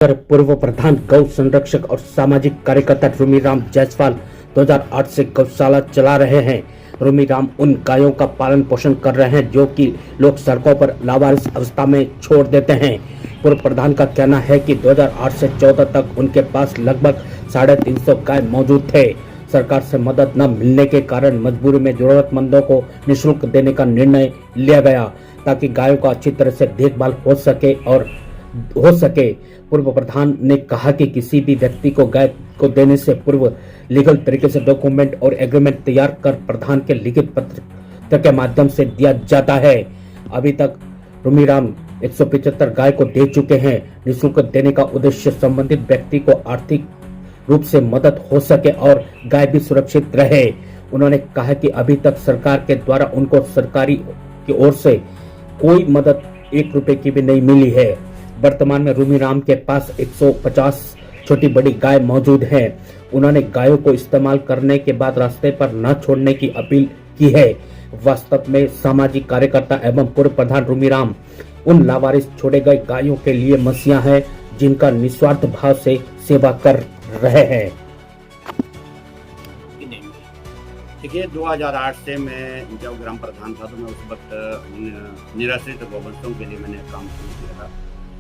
पूर्व प्रधान गौ संरक्षक और सामाजिक कार्यकर्ता रूमीराम जायसवाल 2008 से गौशाला चला रहे हैं। रूमीराम उन गायों का पालन पोषण कर रहे हैं जो कि लोग सड़कों पर लावारिस अवस्था में छोड़ देते हैं। पूर्व प्रधान का कहना है कि 2008 से 14 तक उनके पास लगभग 350 गाय मौजूद थे। सरकार से मदद न मिलने के कारण मजबूरी में जरूरतमंदों को निःशुल्क देने का निर्णय लिया गया ताकि गायों का अच्छी तरह से देखभाल हो सके। पूर्व प्रधान ने कहा कि किसी भी व्यक्ति को गाय को देने से पूर्व लीगल तरीके से डॉक्यूमेंट और एग्रीमेंट तैयार कर प्रधान के लिखित पत्र के माध्यम से दिया जाता है। अभी तक रूमीराम 175 गाय को दे चुके हैं। निःशुल्क देने का उद्देश्य संबंधित व्यक्ति को आर्थिक रूप से मदद हो सके और गाय भी सुरक्षित रहे। उन्होंने कहा कि अभी तक सरकार के द्वारा उनको सरकारी की ओर से कोई मदद 1 रुपए की भी नहीं मिली है। वर्तमान में रूमीराम के पास 150 छोटी बड़ी गाय मौजूद हैं। उन्होंने गायों को इस्तेमाल करने के बाद रास्ते पर न छोड़ने की अपील की है। वास्तव में सामाजिक कार्यकर्ता एवं पूर्व प्रधान रूमीराम उन लावारिस छोड़े गए गायों के लिए मसीहा है जिनका निस्वार्थ भाव से सेवा कर रहे हैं। देखिए 2008 से मैं जब ग्राम प्रधान था तो मैं उस वक्त निराश्रित गौवंशों के लिए मैंने काम शुरू किया था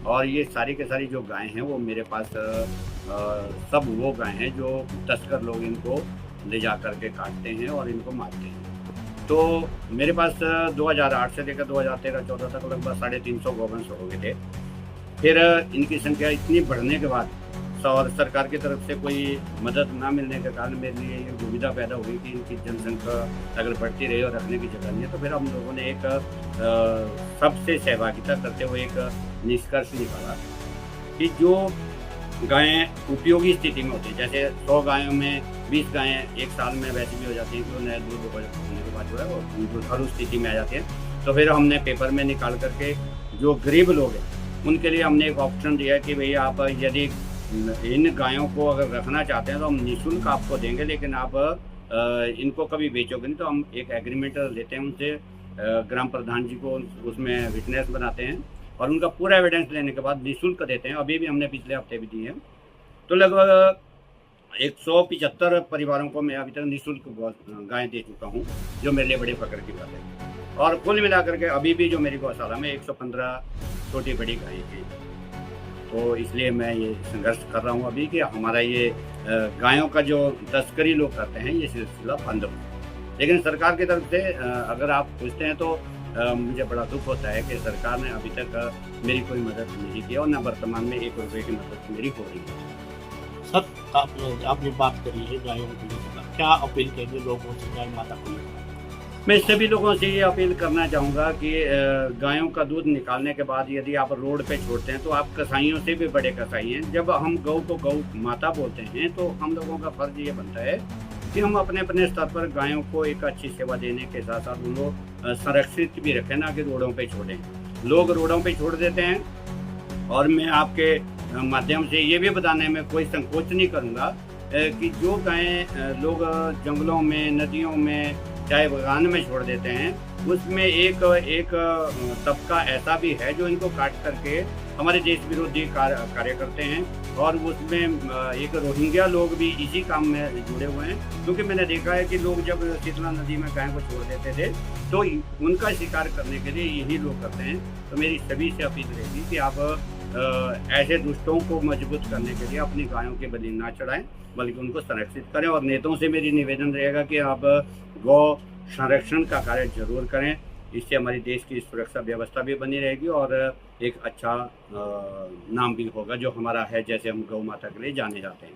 और ये सारी के सारी जो गायें हैं वो मेरे पास सब वो गायें हैं जो तस्कर लोग इनको ले जा करके काटते हैं और इनको मारते हैं। तो मेरे पास 2008 से लेकर 2013-14 तक लगभग 350 गौवंश हो गए थे। फिर इनकी संख्या इतनी बढ़ने के बाद और सरकार की तरफ से कोई मदद ना मिलने के कारण मेरे लिए ये दुविधा पैदा हुई कि इनकी जनसंख्या अगर बढ़ती रही और रखने की जगह नहीं है, तो फिर हम लोगों ने एक सबसे सहभागिता करते हुए एक निष्कर्ष निकाला कि जो गायें उपयोगी स्थिति में होती है, जैसे 100 गायों में 20 गायें एक साल में वैसे भी हो जाती हैं तो नया दूध होने के बाद जो है वो दुधारू स्थिति में आ जाती है। तो फिर हमने पेपर में निकाल करके जो गरीब लोग हैं उनके लिए हमने एक ऑप्शन दिया कि भाई आप यदि इन गायों को अगर रखना चाहते हैं तो हम निःशुल्क आपको देंगे, लेकिन आप इनको कभी बेचोगे नहीं। तो हम एक एग्रीमेंट लेते हैं उनसे, ग्राम प्रधान जी को उसमें विटनेस बनाते हैं और उनका पूरा एविडेंस लेने के बाद निःशुल्क देते हैं। अभी भी हमने पिछले हफ्ते भी दी है। तो लगभग 175 परिवारों को मैं अभी तक निःशुल्क गायें दे चुका हूँ, जो मेरे लिए बड़े फख्र की बात है। और कुल मिलाकर के अभी भी जो मेरी गौशाला में 115 छोटी बड़ी गायें हैं। तो इसलिए मैं ये संघर्ष कर रहा हूँ अभी कि हमारा ये गायों का जो तस्करी लोग करते हैं ये सिलसिला बंद हो। लेकिन सरकार की तरफ से अगर आप पूछते हैं तो मुझे बड़ा दुख होता है कि सरकार ने अभी तक मेरी कोई मदद नहीं की और न वर्तमान में 1 रुपये की मदद मेरी हो रही है। सर, आपने बात करी है गायों को लेकर, क्या अपील करेंगे लोगों से गाय माता को लेकर? मैं सभी लोगों से ये अपील करना चाहूँगा कि गायों का दूध निकालने के बाद यदि आप रोड पे छोड़ते हैं तो आप कसाईयों से भी बड़े कसाई हैं। जब हम गौ को गौ माता बोलते हैं तो हम लोगों का फर्ज ये बनता है कि हम अपने अपने स्तर पर गायों को एक अच्छी सेवा देने के साथ साथ उनको संरक्षित भी रखें, ना कि रोडों पे छोड़ें। लोग रोडों पे छोड़ देते हैं और मैं आपके माध्यम से ये भी बताने में कोई संकोच नहीं करूँगा कि जो गायें लोग जंगलों में, नदियों में, चाहे बगान में छोड़ देते हैं, उसमें एक तबका ऐसा भी है जो इनको काट करके हमारे देश विरोधी कार्य करते हैं। और उसमें एक रोहिंग्या लोग भी इसी काम में जुड़े हुए हैं, क्योंकि मैंने देखा है कि लोग जब शीतला नदी में गाय को छोड़ देते थे तो उनका शिकार करने के लिए यही लोग करते हैं। तो मेरी सभी से अपील रहेगी कि आप ऐसे दुष्टों को मजबूत करने के लिए अपनी गायों के बलि ना चढ़ाएं, बल्कि उनको संरक्षित करें। और नेताओं से मेरी निवेदन रहेगा कि आप गौ संरक्षण का कार्य जरूर करें। इससे हमारी देश की सुरक्षा व्यवस्था भी बनी रहेगी और एक अच्छा नाम भी होगा जो हमारा है, जैसे हम गौ माता के लिए जाने जाते हैं।